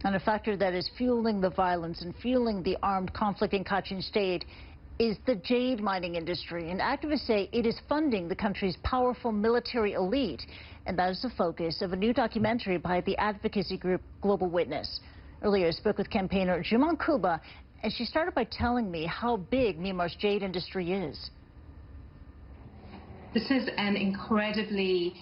And a factor that is fueling the violence and fueling the armed conflict in Kachin State is the jade mining industry. And activists say it is funding the country's powerful military elite. And that is the focus of a new documentary by the advocacy group Global Witness. Earlier, I spoke with campaigner Jumon Kuba, and she started by telling me how big Myanmar's jade industry is. This is an incredibly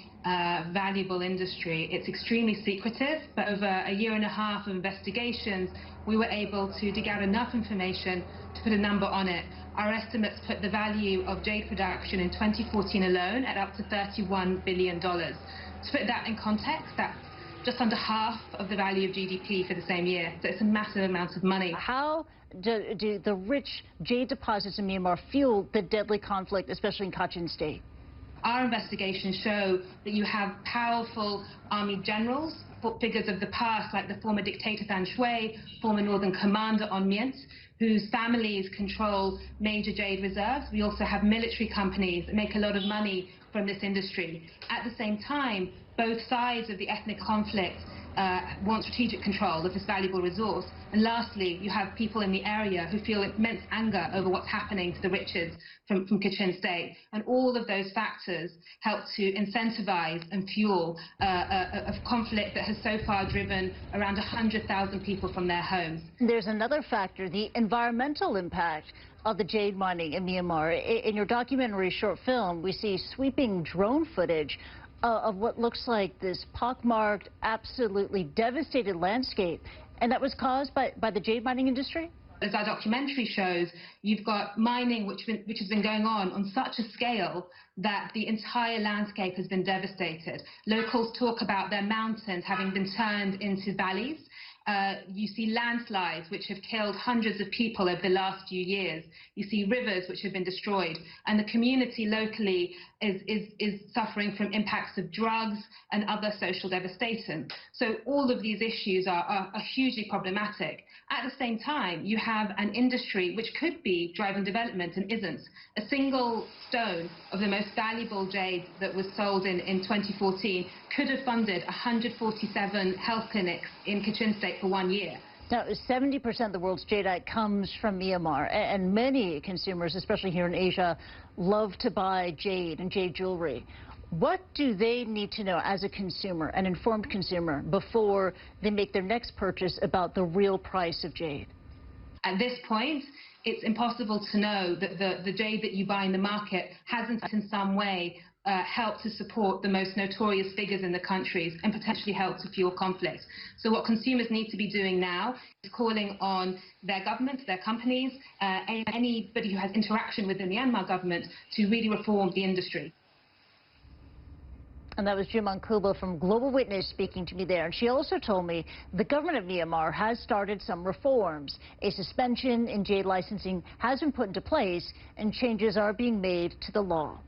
valuable industry. It's extremely secretive, but over a year and a half of investigations, we were able to dig out enough information to put a number on it. Our estimates put the value of jade production in 2014 alone at up to $31 billion. To put that in context, that's just under half of the value of GDP for the same year. So it's a massive amount of money. How do the rich jade deposits in Myanmar fuel the deadly conflict, especially in Kachin State? Our investigations show that you have powerful army generals, figures of the past like the former dictator Than Shwe, former northern commander On Myint, whose families control major jade reserves. We also have military companies that make a lot of money from this industry. At the same time, both sides of the ethnic conflict want strategic control of this valuable resource. And lastly, you have people in the area who feel immense anger over what's happening to the riches from Kachin State. And all of those factors help to incentivize and fuel a conflict that has so far driven around 100,000 people from their homes. There's another factor, the environmental impact of the jade mining in Myanmar. In your documentary short film, we see sweeping drone footage of what looks like this pockmarked, absolutely devastated landscape. And that was caused by the jade mining industry? As our documentary shows, you've got mining which has been going on such a scale that the entire landscape has been devastated. Locals talk about their mountains having been turned into valleys. You see landslides which have killed hundreds of people over the last few years. You see rivers which have been destroyed. And the community locally is suffering from impacts of drugs and other social devastation. So all of these issues are hugely problematic. At the same time, you have an industry which could be driving development and isn't. A single stone of the most valuable jade that was sold in 2014 could have funded 147 health clinics in Kachin State for 1 year. Now, 70% of the world's jadeite comes from Myanmar, and many consumers, especially here in Asia, love to buy jade and jade jewelry. What do they need to know as a consumer, an informed consumer, before they make their next purchase about the real price of jade? At this point, it's impossible to know that the jade that you buy in the market hasn't in some way helped to support the most notorious figures in the countries and potentially help to fuel conflict. So what consumers need to be doing now is calling on their government, their companies, anybody who has interaction with the Myanmar government to really reform the industry. And that was Jumon Kuba from Global Witness speaking to me there. And she also told me the government of Myanmar has started some reforms. A suspension in jade licensing has been put into place, and changes are being made to the law.